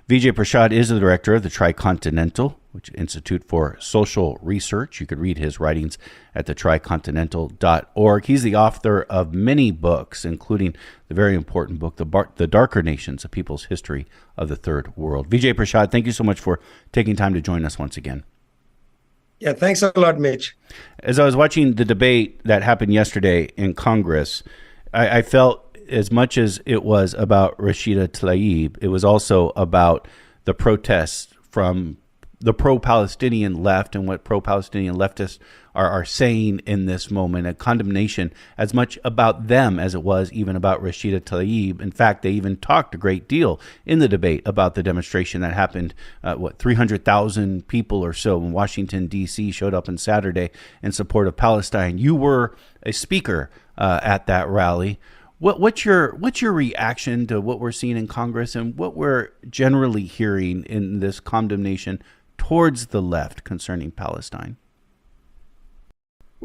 Vijay Prashad is the director of the Tricontinental, which Institute for Social Research. You could read his writings at the tricontinental.org. He's the author of many books, including the very important book, The Darker Nations, A People's History of the Third World. Vijay Prashad, thank you so much for taking time to join us once again. Yeah, thanks a lot, Mitch. As I was watching the debate that happened yesterday in Congress, I felt as much as it was about Rashida Tlaib, it was also about the protests from the pro-Palestinian left and what pro-Palestinian leftists are saying in this moment, a condemnation as much about them as it was even about Rashida Tlaib. In fact, they even talked a great deal in the debate about the demonstration that happened, 300,000 people or so in Washington, D.C. showed up on Saturday in support of Palestine. You were a speaker at that rally. What's your reaction to what we're seeing in Congress and what we're generally hearing in this condemnation towards the left concerning Palestine?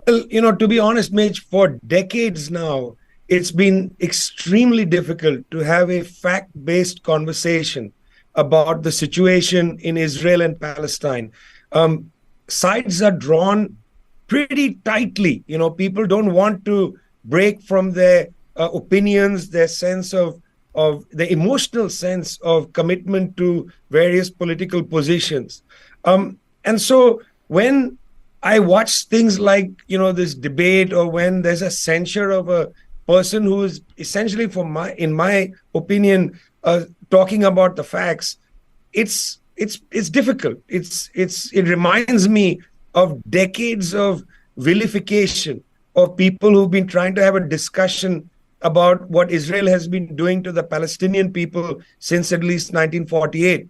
Well, to be honest, Mitch, for decades now, it's been extremely difficult to have a fact-based conversation about the situation in Israel and Palestine. Sides are drawn pretty tightly. People don't want to break from their opinions, their sense of the emotional sense of commitment to various political positions. And so when I watch things like, this debate, or when there's a censure of a person who is essentially, in my opinion, talking about the facts, it's difficult. It reminds me of decades of vilification of people who've been trying to have a discussion about what Israel has been doing to the Palestinian people since at least 1948.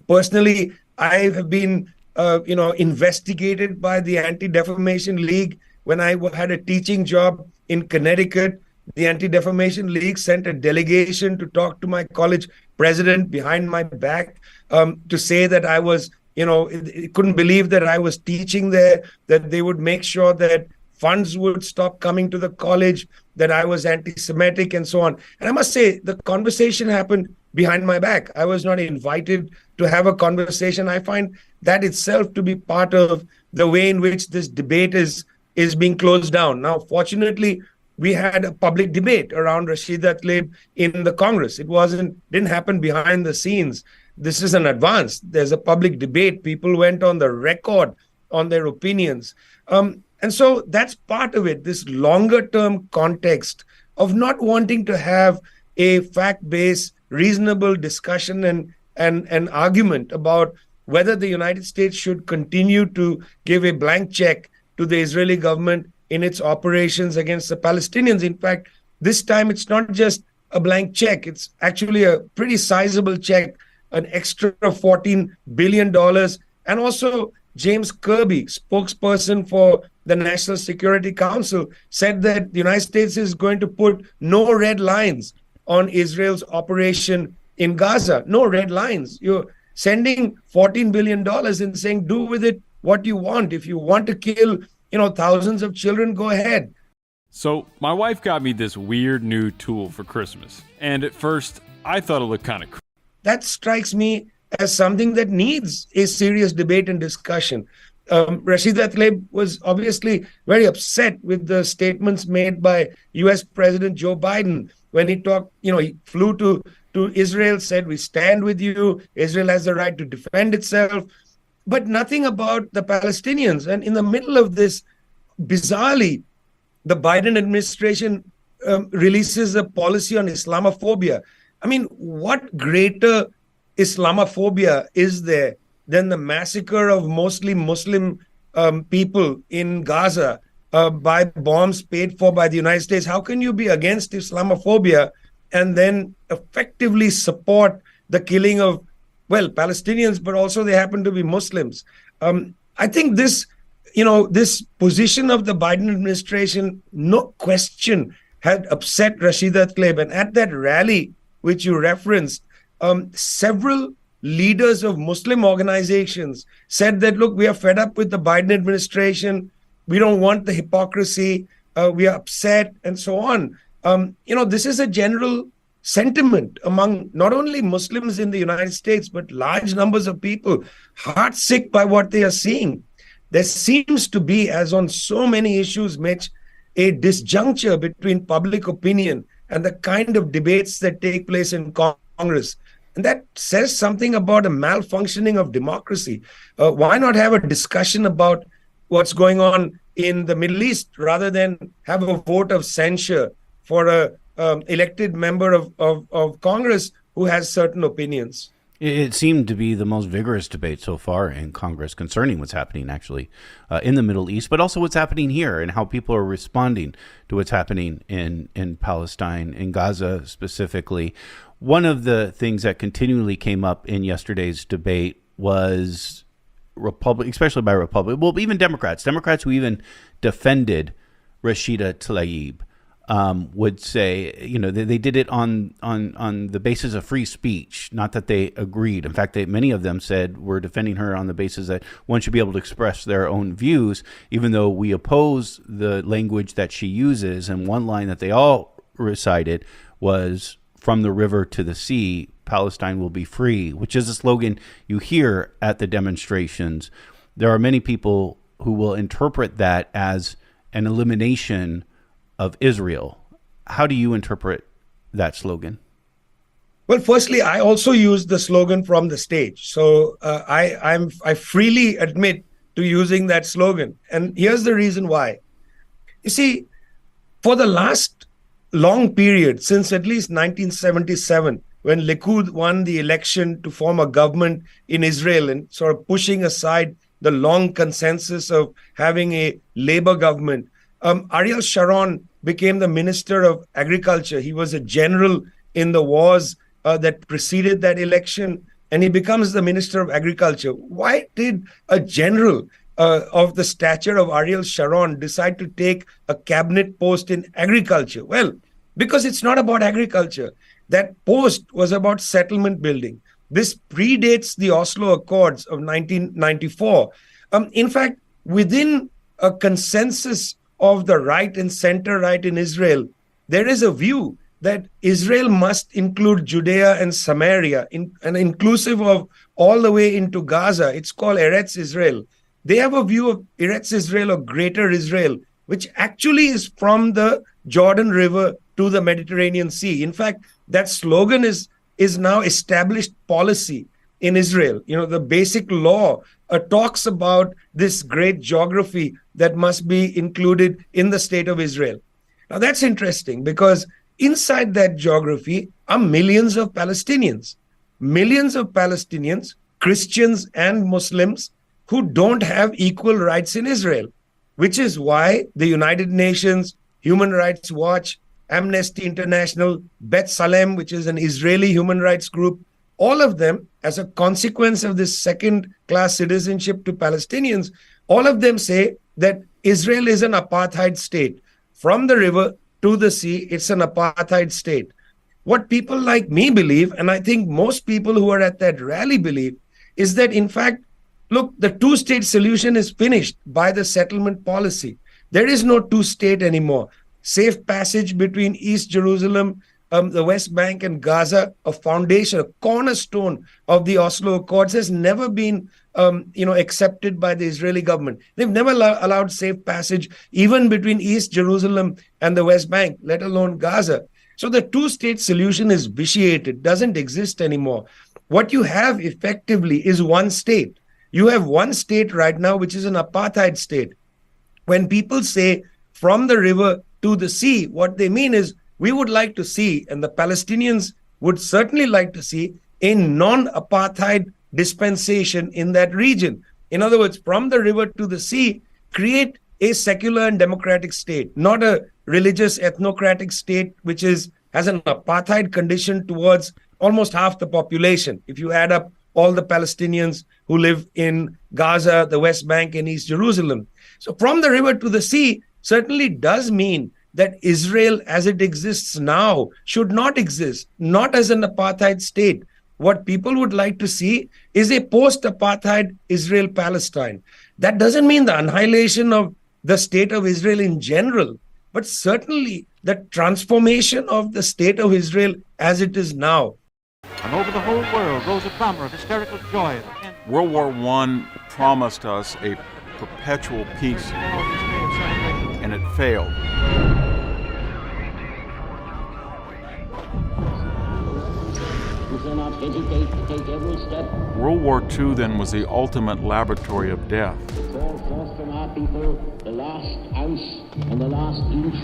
Personally, I have been, investigated by the Anti-Defamation League. When I had a teaching job in Connecticut, the Anti-Defamation League sent a delegation to talk to my college president behind my back, to say that I was, couldn't believe that I was teaching there, that they would make sure that funds would stop coming to the college, that I was anti-Semitic and so on. And I must say, the conversation happened behind my back. I was not invited to have a conversation. I find that itself to be part of the way in which this debate is being closed down. Now, fortunately, we had a public debate around Rashida Tlaib in the Congress. It didn't happen behind the scenes. This is an advance. There's a public debate. People went on the record on their opinions. And so that's part of it, this longer-term context of not wanting to have a fact-based, reasonable discussion and argument about whether the United States should continue to give a blank check to the Israeli government in its operations against the Palestinians. In fact, this time it's not just a blank check. It's actually a pretty sizable check, an extra $14 billion. And also James Kirby, spokesperson for the National Security Council, said that the United States is going to put no red lines on Israel's operation in Gaza. No red lines. You're sending $14 billion and saying, do with it what you want. If you want to kill, thousands of children, go ahead. So my wife got me this weird new tool for Christmas. And at first, I thought it looked kind of cool. That strikes me as something that needs a serious debate and discussion. Rashida Tlaib was obviously very upset with the statements made by U.S. President Joe Biden when he talked, he flew to Israel, said, we stand with you. Israel has the right to defend itself, but nothing about the Palestinians. And in the middle of this, bizarrely, the Biden administration releases a policy on Islamophobia. I mean, what greater Islamophobia is there than the massacre of mostly Muslim people in Gaza by bombs paid for by the United States? How can you be against Islamophobia and then effectively support the killing of, Palestinians, but also they happen to be Muslims? I think this position of the Biden administration, no question, had upset Rashida Tlaib. And at that rally, which you referenced, several leaders of Muslim organizations said that, look, we are fed up with the Biden administration. We don't want the hypocrisy. We are upset and so on. This is a general sentiment among not only Muslims in the United States, but large numbers of people heartsick by what they are seeing. There seems to be, as on so many issues, Mitch, a disjuncture between public opinion and the kind of debates that take place in Congress. And that says something about a malfunctioning of democracy. Why not have a discussion about what's going on in the Middle East rather than have a vote of censure for a elected member of Congress who has certain opinions? It seemed to be the most vigorous debate so far in Congress concerning what's happening actually in the Middle East, but also what's happening here and how people are responding to what's happening in Palestine, in Gaza specifically. One of the things that continually came up in yesterday's debate was especially by Republicans, well, even Democrats who even defended Rashida Tlaib. Would say, they did it on the basis of free speech, not that they agreed. In fact, many of them said we're defending her on the basis that one should be able to express their own views, even though we oppose the language that she uses. And one line that they all recited was, "From the river to the sea, Palestine will be free," which is a slogan you hear at the demonstrations. There are many people who will interpret that as an elimination of Israel. How do you interpret that slogan? Well, firstly, I also use the slogan from the stage. So I freely admit to using that slogan. And here's the reason why. You see, for the last long period, since at least 1977, when Likud won the election to form a government in Israel and sort of pushing aside the long consensus of having a labor government, Ariel Sharon became the Minister of Agriculture. He was a general in the wars that preceded that election, and he becomes the Minister of Agriculture. Why did a general of the stature of Ariel Sharon decide to take a cabinet post in agriculture? Well, because it's not about agriculture. That post was about settlement building. This predates the Oslo Accords of 1994. In fact, within a consensus of the right and center right in Israel, there is a view that Israel must include Judea and Samaria, and inclusive of all the way into Gaza. It's called Eretz Israel. They have a view of Eretz Israel or Greater Israel, which actually is from the Jordan River to the Mediterranean Sea. In fact, that slogan is now established policy in Israel. The basic law talks about this great geography that must be included in the state of Israel. Now, that's interesting because inside that geography are millions of Palestinians, Christians and Muslims, who don't have equal rights in Israel, which is why the United Nations, Human Rights Watch, Amnesty International, Bet Salem, which is an Israeli human rights group, all of them, as a consequence of this second-class citizenship to Palestinians, all of them say that Israel is an apartheid state. From the river to the sea, it's an apartheid state. What people like me believe, and I think most people who are at that rally believe, is that, in fact, look, the two-state solution is finished by the settlement policy. There is no two-state anymore. Safe passage between East Jerusalem, the West Bank and Gaza, a foundation, a cornerstone of the Oslo Accords, has never been accepted by the Israeli government. They've never allowed safe passage even between East Jerusalem and the West Bank, let alone Gaza. So the two-state solution is vitiated, doesn't exist anymore. What you have effectively is one state. You have one state right now, which is an apartheid state. When people say from the river to the sea, what they mean is we would like to see, and the Palestinians would certainly like to see, a non-apartheid dispensation in that region. In other words, from the river to the sea, create a secular and democratic state, not a religious ethnocratic state, which has an apartheid condition towards almost half the population. If you add up all the Palestinians who live in Gaza, the West Bank, and East Jerusalem. So from the river to the sea certainly does mean that Israel as it exists now should not exist, not as an apartheid state. What people would like to see is a post-apartheid Israel-Palestine. That doesn't mean the annihilation of the state of Israel in general. but certainly the transformation of the state of Israel as it is now. And over the whole world rose a clamor of hysterical joy. World War I promised us a perpetual peace, and it failed. We shall not hesitate to take every step. World War II then was the ultimate laboratory of death. Call forth from our people the last ounce and the last inch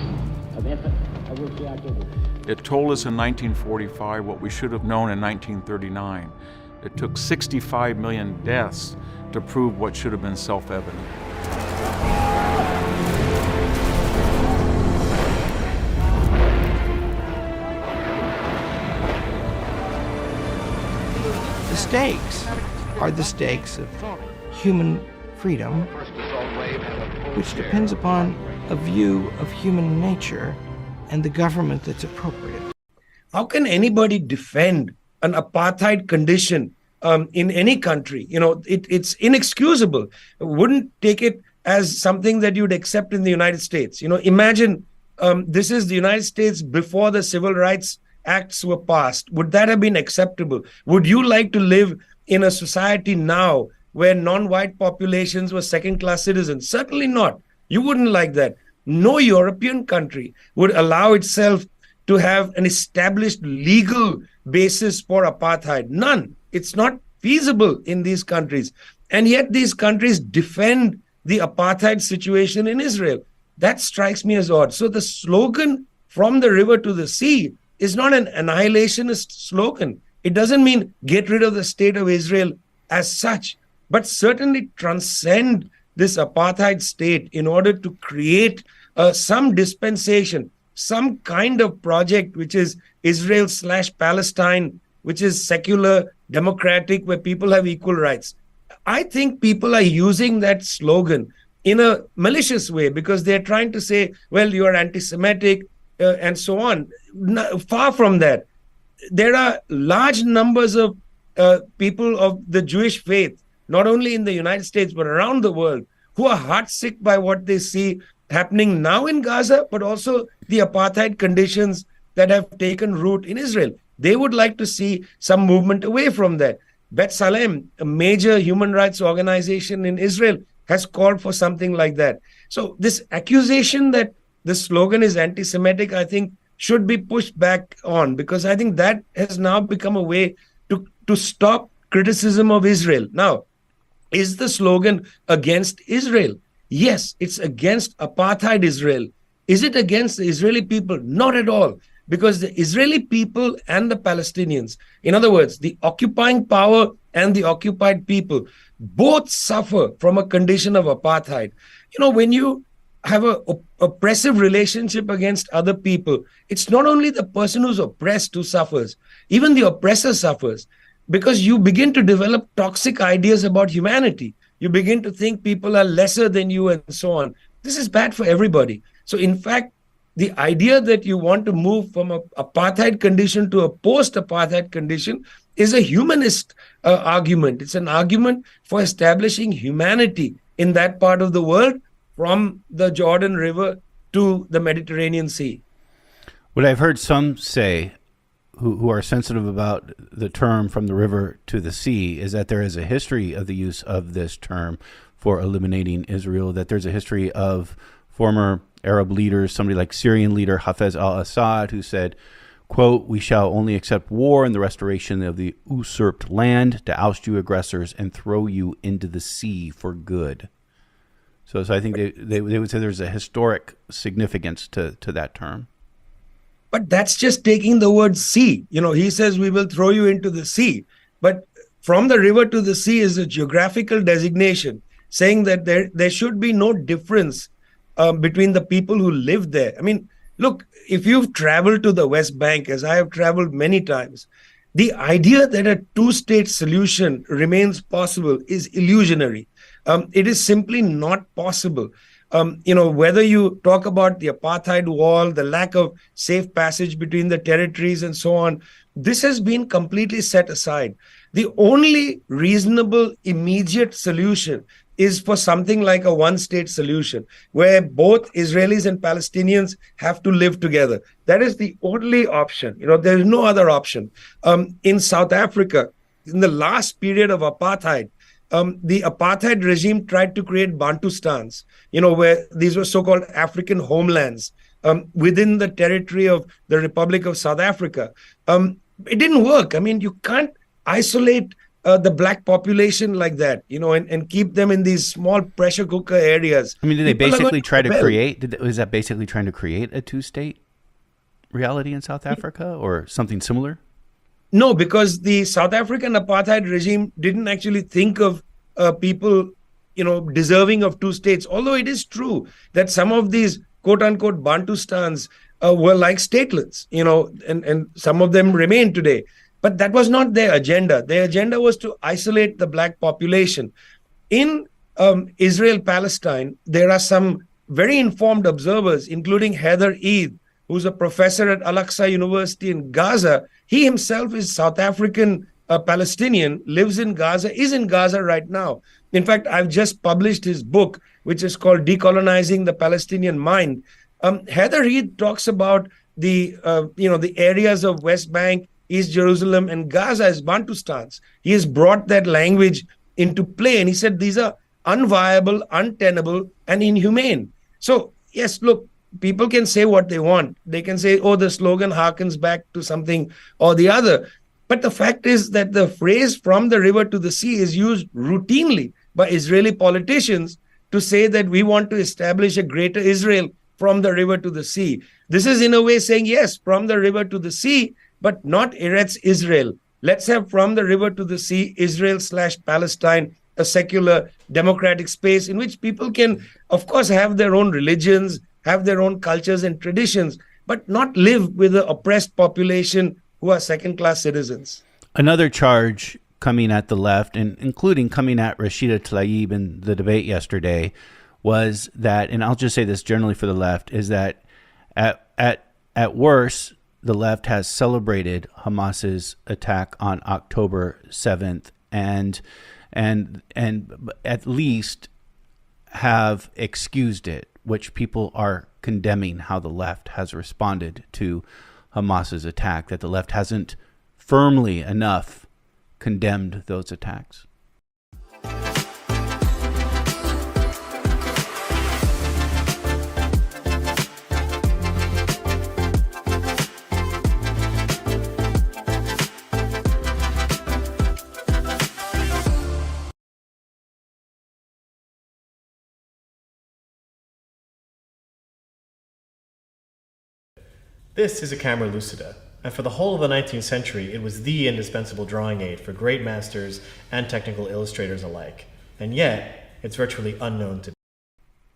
of effort of which we are capable. It told us in 1945 what we should have known in 1939. It took 65 million deaths to prove what should have been self-evident. The stakes are the stakes of human freedom, which depends upon a view of human nature and the government that's appropriate. How can anybody defend an apartheid condition in any country? It's inexcusable. Wouldn't take it as something that you'd accept in the United States. Imagine this is the United States before the Civil Rights Acts were passed. Would that have been acceptable? Would you like to live in a society now where non-white populations were second-class citizens? Certainly not. You wouldn't like that. No European country would allow itself to have an established legal basis for apartheid. None. It's not feasible in these countries. And yet these countries defend the apartheid situation in Israel. That strikes me as odd. So the slogan from the river to the sea is not an annihilationist slogan. It doesn't mean get rid of the state of Israel as such, but certainly transcend this apartheid state in order to create some dispensation, some kind of project which is Israel/Palestine, which is secular, democratic, where people have equal rights. I think people are using that slogan in a malicious way because they're trying to say, well, you are anti-Semitic and so on. Far from that. There are large numbers of people of the Jewish faith, not only in the United States, but around the world, who are heartsick by what they see happening now in Gaza, but also the apartheid conditions that have taken root in Israel. They would like to see some movement away from that. B'Tselem, a major human rights organization in Israel, has called for something like that. So this accusation that the slogan is anti-Semitic, I think, should be pushed back on, because I think that has now become a way to stop criticism of Israel. Now, is the slogan against Israel? Yes, it's against apartheid Israel. Is it against the Israeli people? Not at all, because the Israeli people and the Palestinians, in other words, the occupying power and the occupied people, both suffer from a condition of apartheid. When you have an oppressive relationship against other people, it's not only the person who's oppressed who suffers, even the oppressor suffers, because you begin to develop toxic ideas about humanity. You begin to think people are lesser than you and so on. This is bad for everybody. So in fact, the idea that you want to move from an apartheid condition to a post-apartheid condition is a humanist argument. It's an argument for establishing humanity in that part of the world, from the Jordan River to the Mediterranean Sea. What I've heard some say who are sensitive about the term from the river to the sea is that there is a history of the use of this term for eliminating Israel, that there's a history of former Arab leaders, somebody like Syrian leader Hafez al-Assad, who said, quote, "We shall only accept war and the restoration of the usurped land to oust you aggressors and throw you into the sea for good." So I think they would say there's a historic significance to that term. But that's just taking the word sea. He says we will throw you into the sea. But from the river to the sea is a geographical designation saying that there should be no difference between the people who live there. I mean, look, if you've traveled to the West Bank, as I have traveled many times, the idea that a two-state solution remains possible is illusionary. It is simply not possible. Whether you talk about the apartheid wall, the lack of safe passage between the territories and so on, this has been completely set aside. The only reasonable, immediate solution is for something like a one-state solution where both Israelis and Palestinians have to live together. That is the only option. There is no other option. In South Africa, in the last period of apartheid, the apartheid regime tried to create Bantustans, where these were so-called African homelands within the territory of the Republic of South Africa. It didn't work. I mean, you can't isolate the black population like that, and keep them in these small pressure cooker areas. I mean, did they basically try to create, was that basically trying to create a two-state reality in South Africa or something similar? No, because the South African apartheid regime didn't actually think of people, deserving of two states. Although it is true that some of these quote-unquote Bantustans were like statelets, and some of them remain today. But that was not their agenda. Their agenda was to isolate the black population. In Israel-Palestine, there are some very informed observers, including Heather Eid, who's a professor at Al-Aqsa University in Gaza. He himself is South African Palestinian, lives in Gaza, is in Gaza right now. In fact, I've just published his book, which is called Decolonizing the Palestinian Mind. Heather Eid talks about the areas of West Bank, East Jerusalem, and Gaza as Bantustans. He has brought that language into play, and he said these are unviable, untenable, and inhumane. So, yes, look, people can say what they want. They can say, oh, the slogan harkens back to something or the other. But the fact is that the phrase "from the river to the sea" is used routinely by Israeli politicians to say that we want to establish a greater Israel from the river to the sea. This is in a way saying, yes, from the river to the sea, but not Eretz Israel. Let's have from the river to the sea, Israel/Palestine, a secular democratic space in which people can, of course, have their own religions, have their own cultures and traditions, but not live with the oppressed population who are second-class citizens. Another charge coming at the left, and including coming at Rashida Tlaib in the debate yesterday, was that, and I'll just say this generally for the left, is that at worst, the left has celebrated Hamas's attack on October 7th and at least have excused it, which people are condemning how the left has responded to Hamas's attack, that the left hasn't firmly enough condemned those attacks. This is a camera lucida, and for the whole of the 19th century, it was the indispensable drawing aid for great masters and technical illustrators alike. And yet, it's virtually unknown today.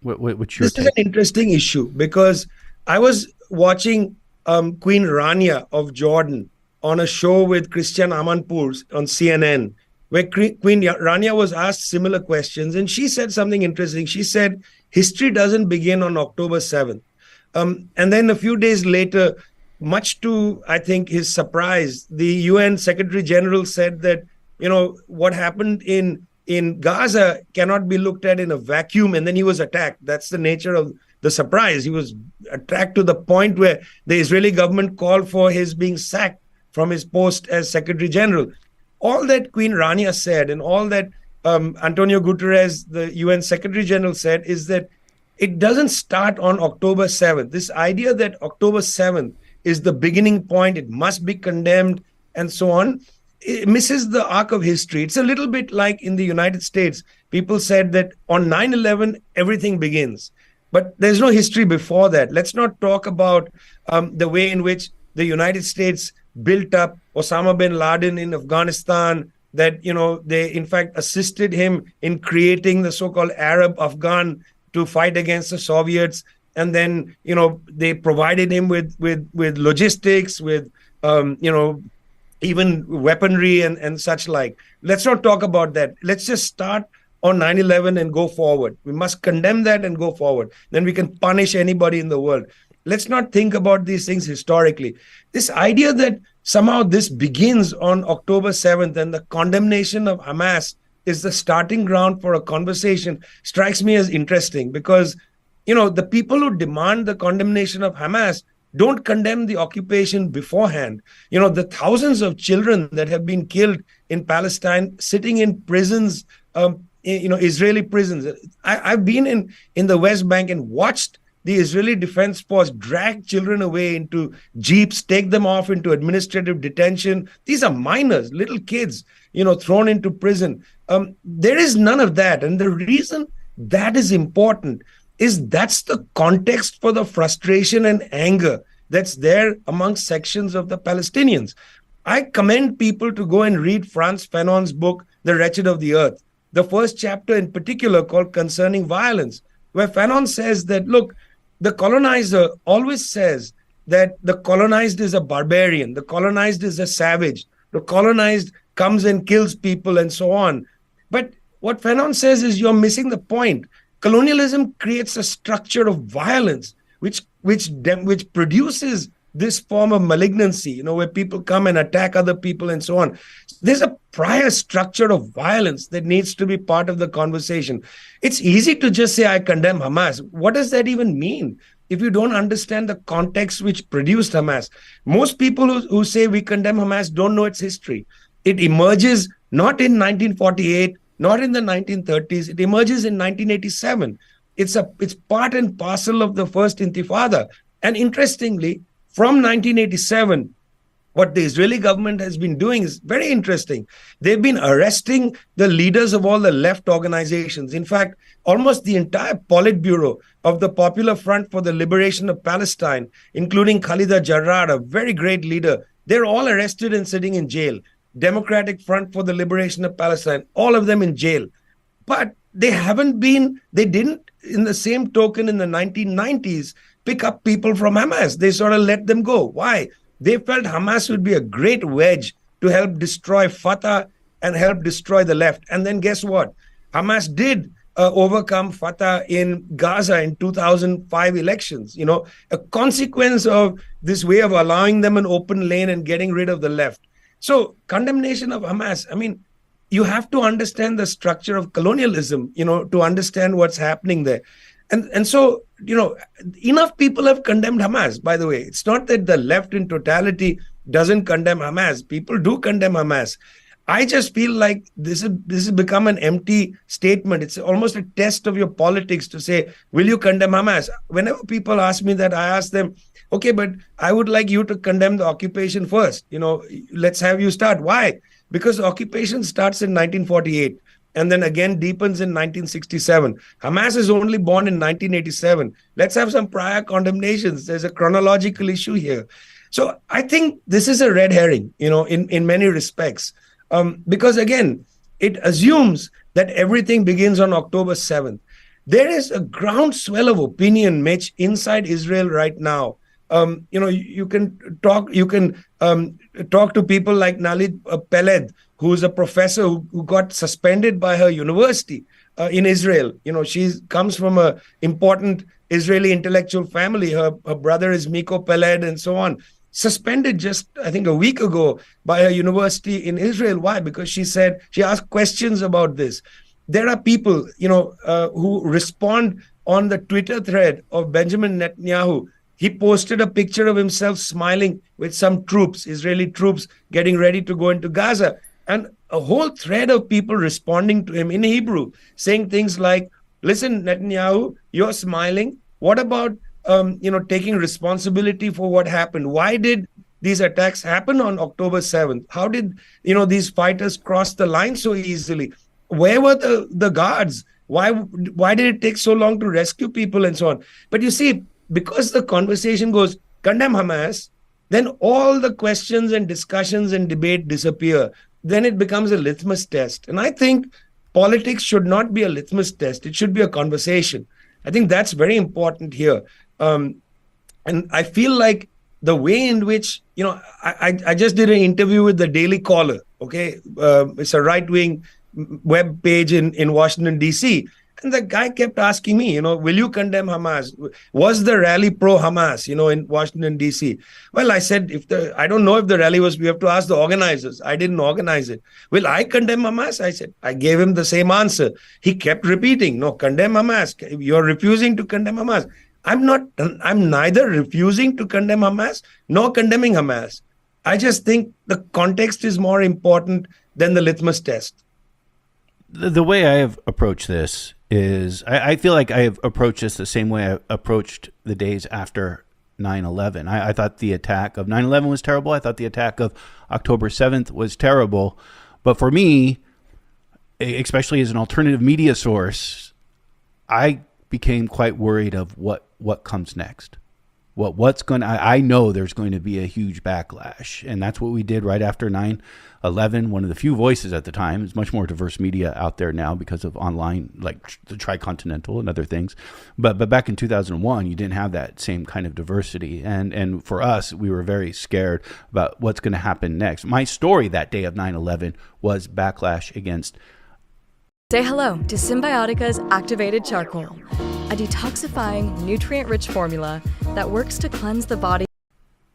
What's your This take? is an interesting issue because I was watching Queen Rania of Jordan on a show with Christian Amanpour on CNN, where Queen Rania was asked similar questions, and she said something interesting. She said, history doesn't begin on October 7th. And then a few days later, much to, I think, his surprise, the UN Secretary General said that, what happened in Gaza cannot be looked at in a vacuum, and then he was attacked. That's the nature of the surprise. He was attacked to the point where the Israeli government called for his being sacked from his post as Secretary General. All that Queen Rania said and all that Antonio Guterres, the UN Secretary General, said is that it doesn't start on October 7th. This idea that October 7th is the beginning point, it must be condemned, and so on, it misses the arc of history. It's a little bit like in the United States. People said that on 9/11, everything begins. But there's no history before that. Let's not talk about the way in which the United States built up Osama bin Laden in Afghanistan, that, they in fact assisted him in creating the so-called Arab Afghan to fight against the Soviets. And then, they provided him with logistics, with, even weaponry and such like. Let's not talk about that. Let's just start on 9/11 and go forward. We must condemn that and go forward. Then we can punish anybody in the world. Let's not think about these things historically. This idea that somehow this begins on October 7th and the condemnation of Hamas is the starting ground for a conversation strikes me as interesting because, the people who demand the condemnation of Hamas don't condemn the occupation beforehand. The thousands of children that have been killed in Palestine sitting in prisons, Israeli prisons. I've been in the West Bank and watched the Israeli Defense Force drag children away into jeeps, take them off into administrative detention. These are minors, little kids, thrown into prison. There is none of that. And the reason that is important is that's the context for the frustration and anger that's there amongst sections of the Palestinians. I commend people to go and read Frantz Fanon's book, The Wretched of the Earth. The first chapter in particular called Concerning Violence, where Fanon says that, look, the colonizer always says that the colonized is a barbarian, the colonized is a savage, the colonized comes and kills people and so on. But what Fanon says is you're missing the point. Colonialism creates a structure of violence which produces this form of malignancy, where people come and attack other people and so on. There's a prior structure of violence that needs to be part of the conversation. It's easy to just say, I condemn Hamas. What does that even mean if you don't understand the context which produced Hamas? Most people who say we condemn Hamas don't know its history. It emerges not in 1948, not in the 1930s. It emerges in 1987. It's part and parcel of the first Intifada. And interestingly, from 1987, what the Israeli government has been doing is very interesting. They've been arresting the leaders of all the left organizations. In fact, almost the entire Politburo of the Popular Front for the Liberation of Palestine, including Khalida Jarrar, a very great leader, they're all arrested and sitting in jail. Democratic Front for the Liberation of Palestine, all of them in jail. But they didn't, in the same token, in the 1990s, pick up people from Hamas. They sort of let them go. Why? They felt Hamas would be a great wedge to help destroy Fatah and help destroy the left. And then guess what? Hamas did overcome Fatah in Gaza in 2005 elections. A consequence of this way of allowing them an open lane and getting rid of the left. So condemnation of Hamas, you have to understand the structure of colonialism, to understand what's happening there. And so, enough people have condemned Hamas, by the way. It's not that the left in totality doesn't condemn Hamas. People do condemn Hamas. I just feel like this has become an empty statement. It's almost a test of your politics to say, will you condemn Hamas? Whenever people ask me that, I ask them, okay, but I would like you to condemn the occupation first. Let's have you start. Why? Because the occupation starts in 1948. And then again deepens in 1967. Hamas is only born in 1987. Let's have some prior condemnations. There's a chronological issue here. So I think this is a red herring, in many respects. Because again, it assumes that everything begins on October 7th. There is a groundswell of opinion, Mitch, inside Israel right now. You can talk to people like Nalit Peled, who is a professor who got suspended by her university in Israel. She comes from an important Israeli intellectual family. Her brother is Miko Peled and so on. Suspended just, I think, a week ago by her university in Israel. Why? Because she asked questions about this. There are people, who respond on the Twitter thread of Benjamin Netanyahu. He posted a picture of himself smiling with some troops, Israeli troops, getting ready to go into Gaza. And a whole thread of people responding to him in Hebrew, saying things like, listen, Netanyahu, you're smiling. What about, taking responsibility for what happened? Why did these attacks happen on October 7th? How did, these fighters cross the line so easily? Where were the guards? Why did it take so long to rescue people and so on? But you see, because the conversation goes, condemn Hamas, then all the questions and discussions and debate disappear. Then it becomes a litmus test. And I think politics should not be a litmus test. It should be a conversation. I think that's very important here. And I feel like the way in which, I just did an interview with the Daily Caller, okay? It's a right-wing web page in Washington, D.C., And the guy kept asking me, will you condemn Hamas? Was the rally pro-Hamas, in Washington, D.C.? Well, I said, I don't know if the rally was, we have to ask the organizers. I didn't organize it. Will I condemn Hamas? I said, I gave him the same answer. He kept repeating, no, condemn Hamas. You're refusing to condemn Hamas. I'm neither refusing to condemn Hamas nor condemning Hamas. I just think the context is more important than the litmus test. The way I have approached this is I feel like I have approached this the same way I approached the days after 9/11. I thought the attack of 9/11 was terrible. I thought the attack of October 7th was terrible. But for me, especially as an alternative media source, I became quite worried of what comes next. I know there's going to be a huge backlash, and that's what we did right after 9/11. One of the few voices at the time. It's much more diverse media out there now because of online, like the Tricontinental and other things. But back in 2001, you didn't have that same kind of diversity, and for us, we were very scared about what's going to happen next. My story that day of 9/11 was backlash against. Say hello to Symbiotica's activated charcoal, a detoxifying, nutrient-rich formula that works to cleanse the body.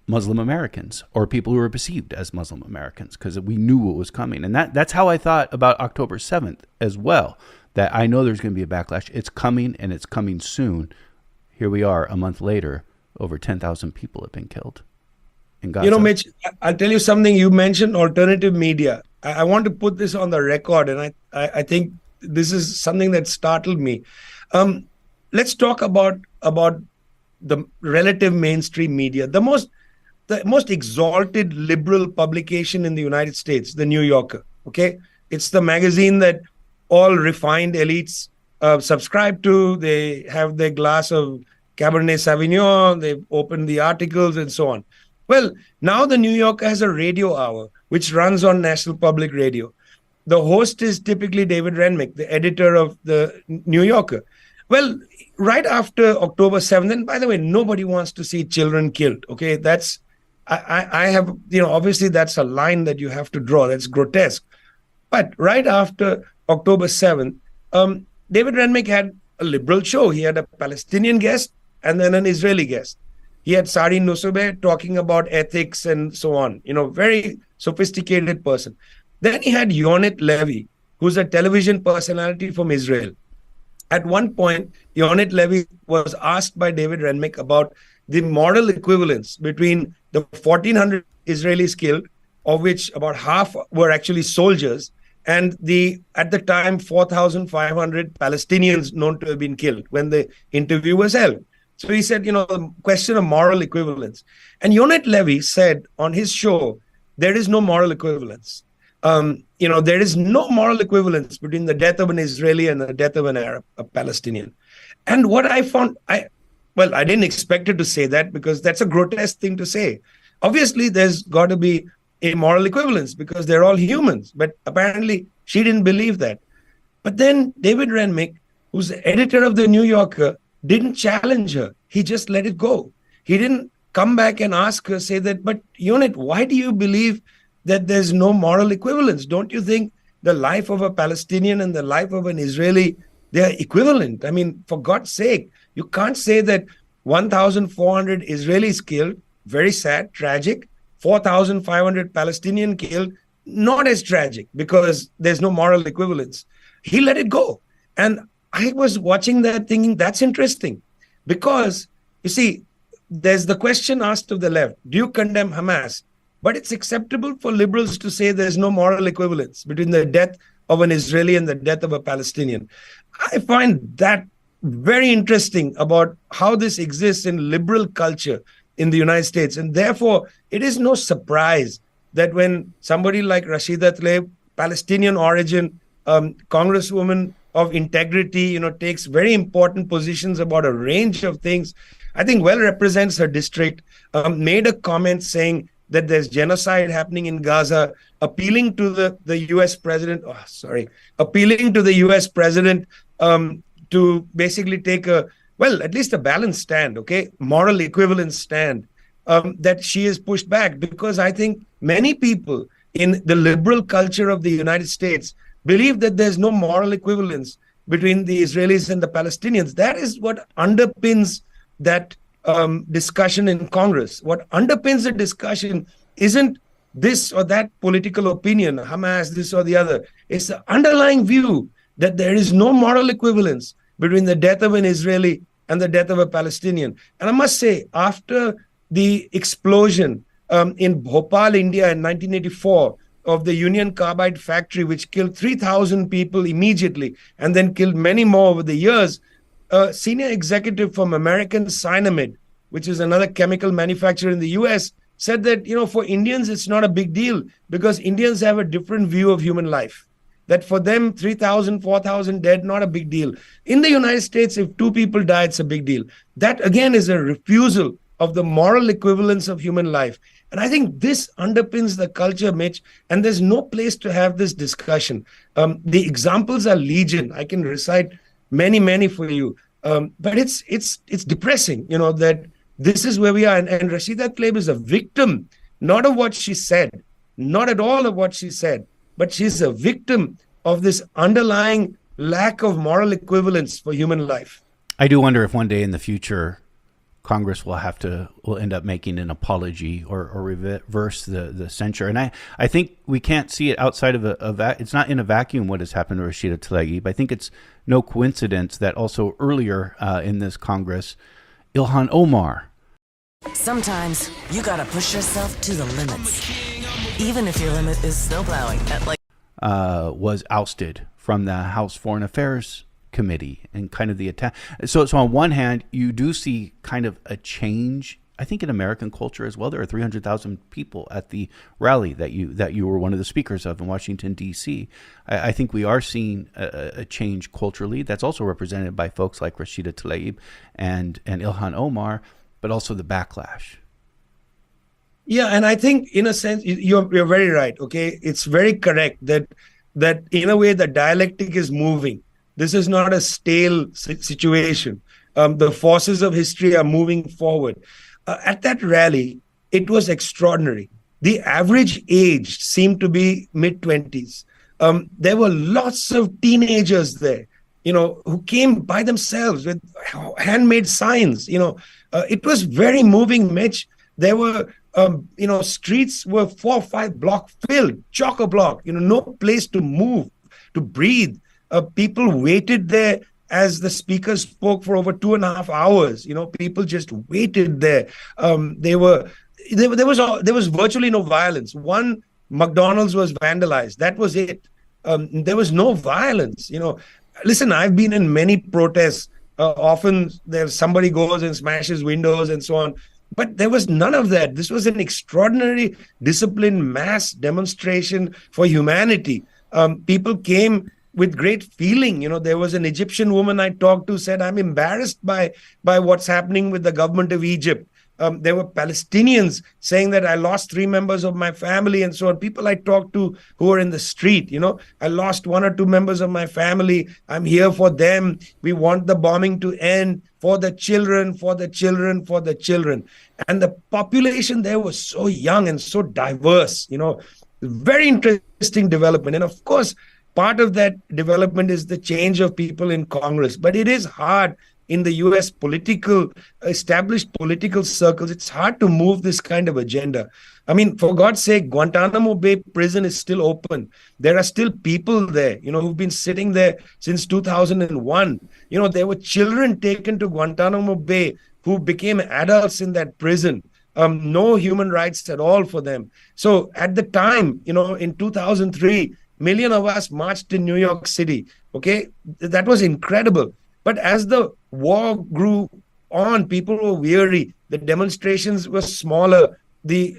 Muslim Americans, or people who were perceived as Muslim Americans, because we knew what was coming. And that's how I thought about October 7th as well, that I know there's going to be a backlash. It's coming, and it's coming soon. Here we are a month later, over 10,000 people have been killed in Gaza. Mitch, I'll tell you something. You mentioned alternative media. I want to put this on the record, and I think this is something that startled me. Let's talk about the relative mainstream media. The most exalted liberal publication in the United States, the New Yorker. Okay, it's the magazine that all refined elites subscribe to. They have their glass of Cabernet Sauvignon. They open the articles and so on. Well, now the New Yorker has a radio hour which runs on National Public Radio. The host is typically David Renwick, the editor of the New Yorker. Well, right after October 7th, and by the way, nobody wants to see children killed. Okay, I have, obviously that's a line that you have to draw. That's grotesque. But right after October 7th, David Renwick had a liberal show. He had a Palestinian guest and then an Israeli guest. He had Sari Nusseibeh talking about ethics and so on. Very sophisticated person. Then he had Yonit Levy, who's a television personality from Israel. At one point, Yonit Levy was asked by David Renwick about the moral equivalence between the 1,400 Israelis killed, of which about half were actually soldiers, and at the time, 4,500 Palestinians known to have been killed when the interview was held. So he said, the question of moral equivalence. And Yonit Levy said on his show, there is no moral equivalence. There is no moral equivalence between the death of an Israeli and the death of an Arab, a Palestinian. And what I found, I didn't expect her to say that because that's a grotesque thing to say. Obviously, there's got to be a moral equivalence because they're all humans. But apparently, she didn't believe that. But then David Renwick, who's the editor of the New Yorker, didn't challenge her. He just let it go. He didn't come back and ask her, say that, but Yonit, why do you believe that there's no moral equivalence? Don't you think the life of a Palestinian and the life of an Israeli, they're equivalent? I mean, for God's sake, you can't say that 1,400 Israelis killed, very sad, tragic, 4,500 Palestinian killed, not as tragic because there's no moral equivalence. He let it go. And I was watching that thinking, that's interesting because, you see, there's the question asked of the left, do you condemn Hamas? But it's acceptable for liberals to say there's no moral equivalence between the death of an Israeli and the death of a Palestinian. I find that very interesting about how this exists in liberal culture in the United States. And therefore, it is no surprise that when somebody like Rashida Tlaib, Palestinian origin, congresswoman of integrity, takes very important positions about a range of things, I think well represents her district, made a comment saying that there's genocide happening in Gaza, appealing to the U.S. president, appealing to the U.S. president to basically take at least a balanced stand, okay, moral equivalence stand, that she has pushed back because I think many people in the liberal culture of the United States believe that there's no moral equivalence between the Israelis and the Palestinians. That is what underpins that discussion in Congress. What underpins the discussion isn't this or that political opinion, Hamas, this or the other. It's the underlying view that there is no moral equivalence between the death of an Israeli and the death of a Palestinian. And I must say, after the explosion in Bhopal, India in 1984 of the Union Carbide factory, which killed 3,000 people immediately and then killed many more over the years, a senior executive from American Cyanamid, which is another chemical manufacturer in the US, said that, for Indians, it's not a big deal because Indians have a different view of human life. That for them, 3,000, 4,000 dead, not a big deal. In the United States, if 2 people die, it's a big deal. That, again, is a refusal of the moral equivalence of human life. And I think this underpins the culture, Mitch, and there's no place to have this discussion. The examples are legion. I can recite many, many for you. But it's depressing, that this is where we are. And Rashida Tlaib is a victim, not of what she said, not at all of what she said, but she's a victim of this underlying lack of moral equivalence for human life. I do wonder if one day in the future, Congress will end up making an apology or reverse the censure. And I think we can't see it outside of it's not in a vacuum what has happened to Rashida Tlaib. I think it's no coincidence that also earlier in this Congress, Ilhan Omar. Sometimes you gotta push yourself to the limits, even if your limit is snowplowing at was ousted from the House Foreign Affairs Committee and kind of the attack. So on one hand, you do see kind of a change, I think, in American culture as well. There are 300,000 people at the rally that you were one of the speakers of in Washington, D.C. I think we are seeing a change culturally that's also represented by folks like Rashida Tlaib and Ilhan Omar, but also the backlash. Yeah, and I think in a sense, you're very right, okay? It's very correct that in a way the dialectic is moving. This is not a stale situation. The forces of history are moving forward. At that rally, it was extraordinary. The average age seemed to be mid-20s. There were lots of teenagers there, who came by themselves with handmade signs. It was very moving, Mitch. There were, streets were 4 or 5 block filled, chock-a-block, no place to move, to breathe. People waited there as the speaker spoke for over 2.5 hours. People just waited there. There was virtually no violence. One McDonald's was vandalized. That was it. There was no violence. Listen, I've been in many protests. Often there's somebody goes and smashes windows and so on. But there was none of that. This was an extraordinary, disciplined mass demonstration for humanity. People came with great feeling. There was an Egyptian woman I talked to said, I'm embarrassed by what's happening with the government of Egypt. There were Palestinians saying that I lost 3 members of my family and so on. People I talked to who were in the street, I lost 1 or 2 members of my family. I'm here for them. We want the bombing to end for the children, for the children, for the children. And the population there was so young and so diverse, very interesting development. And of course, part of that development is the change of people in Congress. But it is hard in the U.S. established political circles. It's hard to move this kind of agenda. I mean, for God's sake, Guantanamo Bay prison is still open. There are still people there, who've been sitting there since 2001. There were children taken to Guantanamo Bay who became adults in that prison. No human rights at all for them. So at the time, in 2003, million of us marched in New York City. Okay, that was incredible. But as the war grew on, people were weary. The demonstrations were smaller. The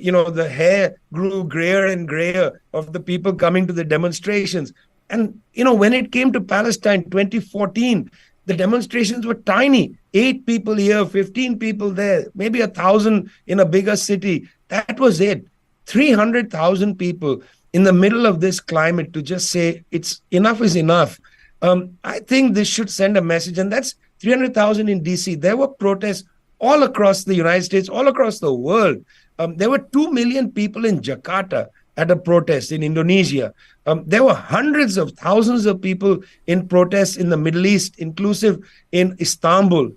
hair grew grayer and grayer of the people coming to the demonstrations. And, when it came to Palestine 2014, the demonstrations were tiny. 8 people here, 15 people there, maybe 1,000 in a bigger city. That was it. 300,000 people in the middle of this climate to just say it's enough is enough. I think this should send a message, and that's 300,000 in DC. There were protests all across the United States, all across the world. There were 2 million people in Jakarta at a protest in Indonesia. There were hundreds of thousands of people in protests in the Middle East, inclusive in Istanbul.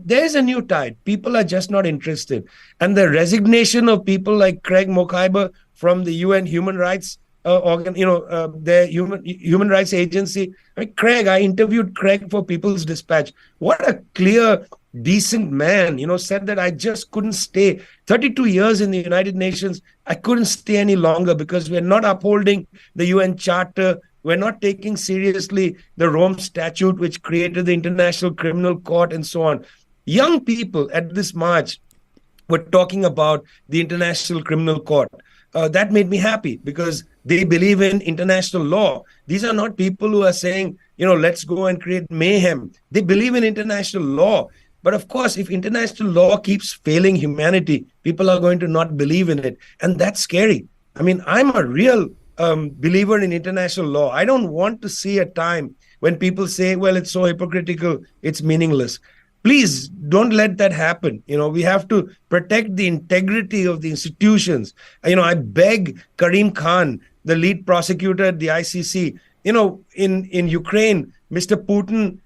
There's a new tide. People are just not interested. And the resignation of people like Craig Mokhiber from the UN Human Rights their human rights agency. Craig, I interviewed Craig for People's Dispatch. What a clear, decent man, said that I just couldn't stay. 32 years in the United Nations, I couldn't stay any longer because we're not upholding the UN Charter. We're not taking seriously the Rome Statute, which created the International Criminal Court and so on. Young people at this march were talking about the International Criminal Court. That made me happy because they believe in international law. These are not people who are saying, let's go and create mayhem. They believe in international law. But of course, if international law keeps failing humanity, people are going to not believe in it. And that's scary. I mean, I'm a real believer in international law. I don't want to see a time when people say, well, it's so hypocritical, it's meaningless. Please don't let that happen. We have to protect the integrity of the institutions. I beg Karim Khan, the lead prosecutor at the ICC, in Ukraine, Mr. Putin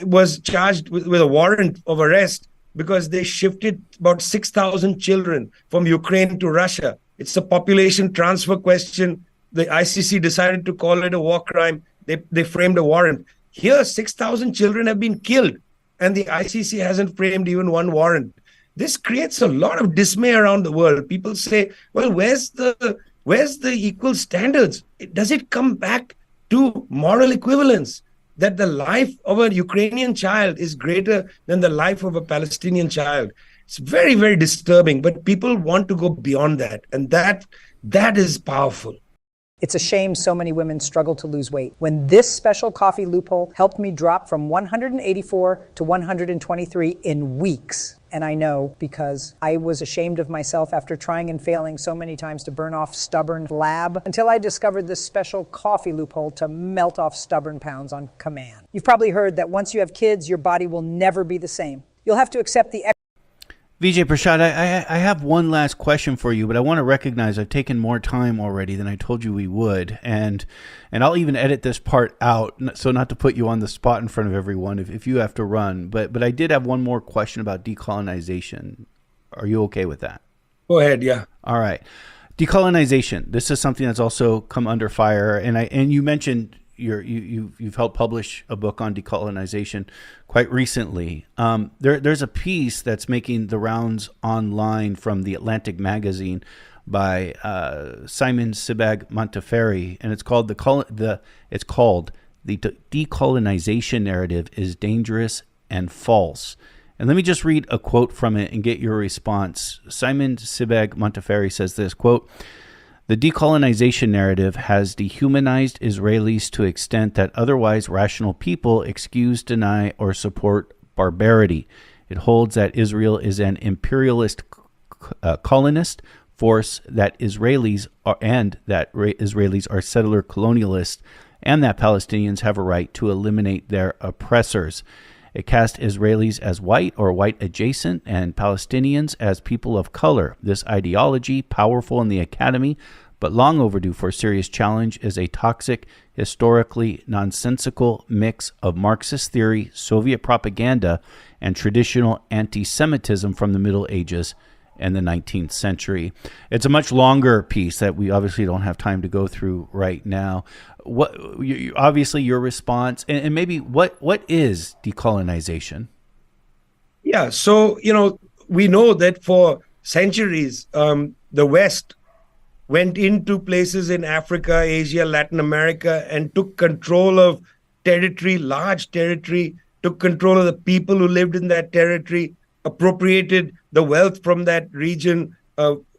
was charged with a warrant of arrest because they shifted about 6,000 children from Ukraine to Russia. It's a population transfer question. The ICC decided to call it a war crime. They framed a warrant. Here, 6,000 children have been killed, and the ICC hasn't framed even one warrant. This creates a lot of dismay around the world. People say, well, where's the equal standards? Does it come back to moral equivalence, that the life of a Ukrainian child is greater than the life of a Palestinian child? It's very, very disturbing, but people want to go beyond that, and that is powerful. It's a shame so many women struggle to lose weight. When this special coffee loophole helped me drop from 184 to 123 in weeks. And I know because I was ashamed of myself after trying and failing so many times to burn off stubborn flab until I discovered this special coffee loophole to melt off stubborn pounds on command. You've probably heard that once you have kids, your body will never be the same. You'll have to accept the Vijay Prashad, I have one last question for you, but I want to recognize I've taken more time already than I told you we would, and I'll even edit this part out, so not to put you on the spot in front of everyone if you have to run. But I did have one more question about decolonization. Are you okay with that? Go ahead, yeah. All right. Decolonization. This is something that's also come under fire, and you mentioned you've helped publish a book on decolonization quite recently. There's a piece that's making the rounds online from the Atlantic magazine by Simon Sebag Montefiore, and it's called the decolonization narrative is dangerous and false. And let me just read a quote from it and get your response. Simon Sebag Montefiore says this, quote, "The decolonization narrative has dehumanized Israelis to the extent that otherwise rational people excuse, deny, or support barbarity. It holds that Israel is an imperialist colonist force, that Israelis are settler colonialists, and that Palestinians have a right to eliminate their oppressors. It casts Israelis as white or white adjacent and Palestinians as people of color. This ideology, powerful in the academy, but long overdue for a serious challenge, is a toxic, historically nonsensical mix of Marxist theory, Soviet propaganda, and traditional anti-Semitism from the Middle Ages and the 19th century." It's a much longer piece that we obviously don't have time to go through right now. Obviously your response, and maybe what is decolonization? Yeah, so, we know that for centuries, the West went into places in Africa, Asia, Latin America, and took control of territory, large territory, took control of the people who lived in that territory, appropriated the wealth from that region,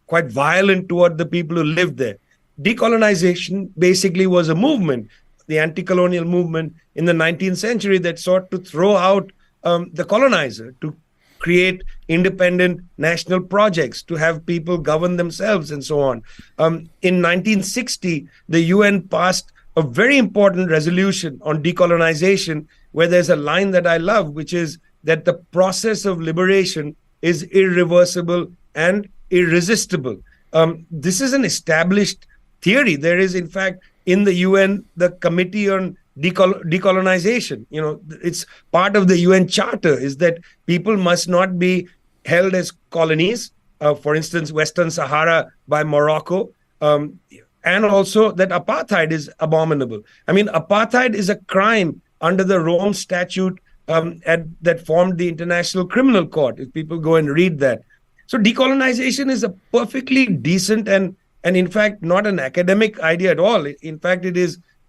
quite violent toward the people who lived there. Decolonization basically was a movement, the anti-colonial movement in the 19th century that sought to throw out the colonizer, to create independent national projects, to have people govern themselves and so on. In 1960, the UN passed a very important resolution on decolonization, where there's a line that I love, which is that the process of liberation is irreversible and irresistible. This is an established theory. There is, in fact, in the UN, the Committee on Decolonization. It's part of the UN Charter is that people must not be held as colonies. For instance, Western Sahara by Morocco. And also that apartheid is abominable. I mean, apartheid is a crime under the Rome Statute that formed the International Criminal Court, if people go and read that. So decolonization is a perfectly decent and in fact, not an academic idea at all. In fact,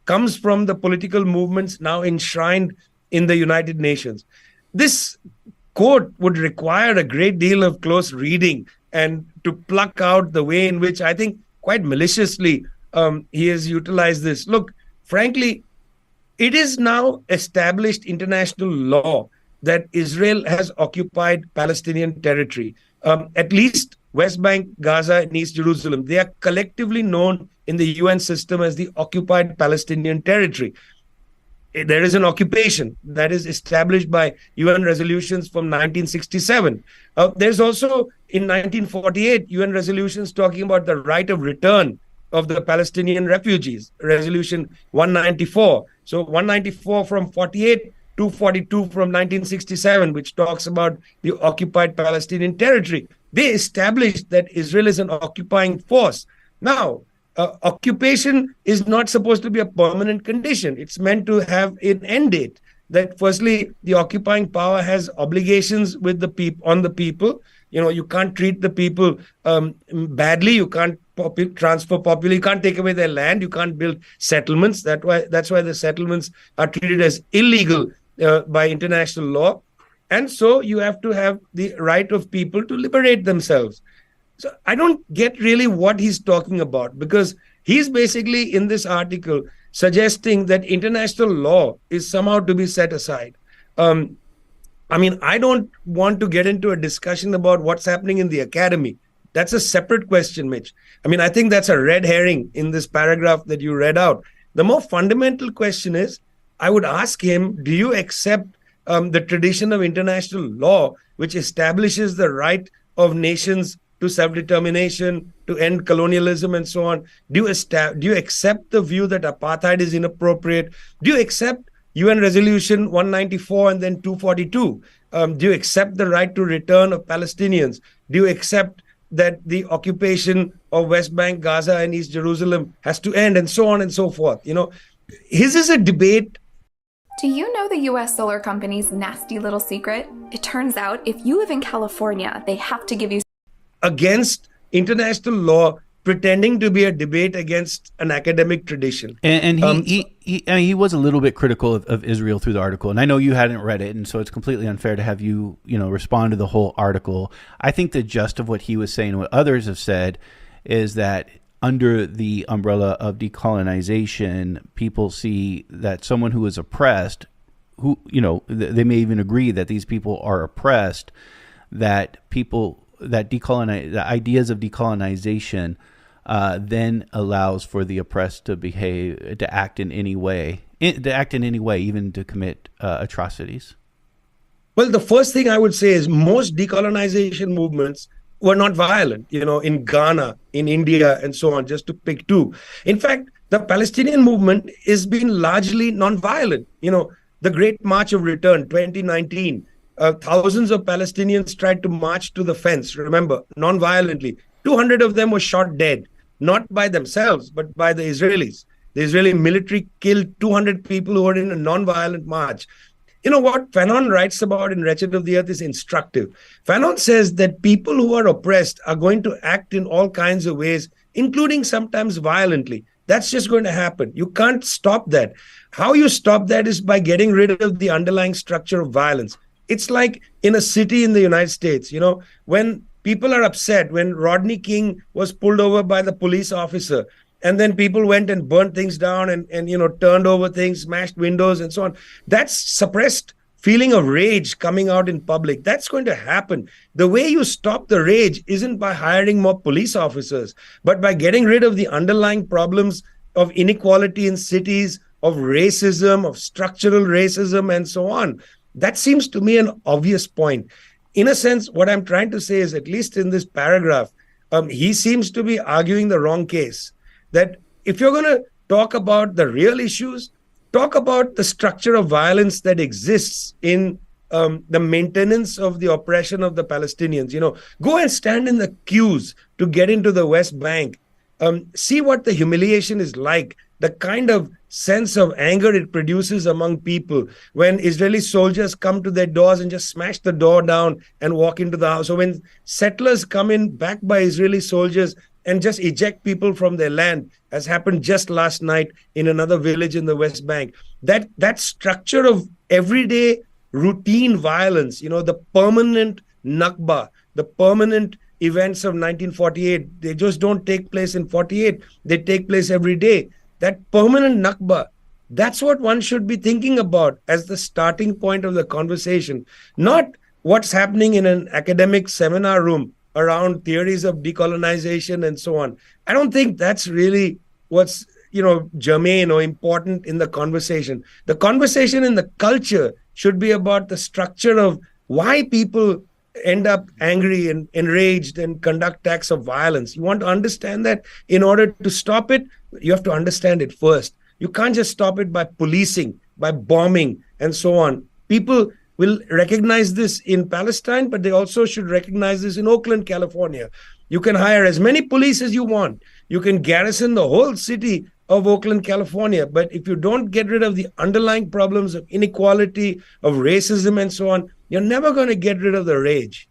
comes from the political movements now enshrined in the United Nations. This quote would require a great deal of close reading and to pluck out the way in which I think quite maliciously he has utilized this. Look, frankly, it is now established international law that Israel has occupied Palestinian territory, at least West Bank, Gaza, and East Jerusalem. They are collectively known in the UN system as the occupied Palestinian territory. There is an occupation that is established by UN resolutions from 1967. There's also in 1948 UN resolutions talking about the right of return of the Palestinian refugees, Resolution 194. So 194 from 48, 242 from 1967, which talks about the occupied Palestinian territory. They established that Israel is an occupying force. Now, occupation is not supposed to be a permanent condition. It's meant to have an end date. That firstly, the occupying power has obligations with the on the people. You can't treat the people badly. You can't transfer population. You can't take away their land. You can't build settlements. That's why the settlements are treated as illegal by international law. And so you have to have the right of people to liberate themselves. So I don't get really what he's talking about, because he's basically in this article suggesting that international law is somehow to be set aside. I don't want to get into a discussion about what's happening in the academy. That's a separate question, Mitch. I think that's a red herring in this paragraph that you read out. The more fundamental question is, I would ask him, do you accept the tradition of international law, which establishes the right of nations to self-determination, to end colonialism and so on? Do you accept the view that apartheid is inappropriate? Do you accept UN Resolution 194 and then 242? Do you accept the right to return of Palestinians? Do you accept that the occupation of West Bank, Gaza, and East Jerusalem has to end, and so on and so forth? His is a debate. Do you know the US solar company's nasty little secret? It turns out if you live in California, they have to give you against international law, pretending to be a debate against an academic tradition. And he was a little bit critical of Israel through the article. And I know you hadn't read it, and so it's completely unfair to have you, respond to the whole article. I think the gist of what he was saying, what others have said, is that under the umbrella of decolonization, people see that someone who is oppressed, they may even agree that these people are oppressed, the ideas of decolonization then allows for the oppressed to act in any way, even to commit atrocities. Well, the first thing I would say is most decolonization movements were not violent, in Ghana, in India, and so on, just to pick two. In fact, the Palestinian movement has been largely non-violent. The Great March of Return, 2019, thousands of Palestinians tried to march to the fence, remember, non-violently. 200 of them were shot dead, not by themselves, but by the Israelis. The Israeli military killed 200 people who were in a non-violent march. What Fanon writes about in Wretched of the Earth is instructive. Fanon says that people who are oppressed are going to act in all kinds of ways, including sometimes violently. That's just going to happen. You can't stop that. How you stop that is by getting rid of the underlying structure of violence. It's like in a city in the United States, when people are upset, when Rodney King was pulled over by the police officer, and then people went and burnt things down and turned over things, smashed windows and so on. That's suppressed feeling of rage coming out in public. That's going to happen. The way you stop the rage isn't by hiring more police officers, but by getting rid of the underlying problems of inequality in cities, of racism, of structural racism, and so on. That seems to me an obvious point. In a sense, what I'm trying to say is, at least in this paragraph, he seems to be arguing the wrong case. That if you're going to talk about the real issues, talk about the structure of violence that exists in the maintenance of the oppression of the Palestinians. Go and stand in the queues to get into the West Bank. See what the humiliation is like, the kind of sense of anger it produces among people when Israeli soldiers come to their doors and just smash the door down and walk into the house. Or when settlers come in backed by Israeli soldiers and just eject people from their land, as happened just last night in another village in the West Bank. That structure of everyday routine violence, the permanent Nakba, the permanent events of 1948, they just don't take place in 48, they take place every day. That permanent Nakba, that's what one should be thinking about as the starting point of the conversation, not what's happening in an academic seminar room around theories of decolonization and so on. I don't think that's really what's germane or important in the conversation. The conversation in the culture should be about the structure of why people end up angry and enraged and conduct acts of violence. You want to understand that. In order to stop it, you have to understand it first. You can't just stop it by policing, by bombing, and so on. People will recognize this in Palestine, but they also should recognize this in Oakland, California. You can hire as many police as you want. You can garrison the whole city of Oakland, California. But if you don't get rid of the underlying problems of inequality, of racism, and so on, you're never going to get rid of the rage.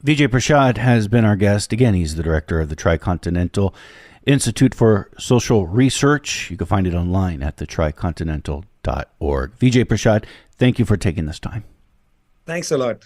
Vijay Prashad has been our guest. Again, he's the director of the Tricontinental Institute for Social Research. You can find it online at thetricontinental.org. Vijay Prashad, thank you for taking this time. Thanks a lot.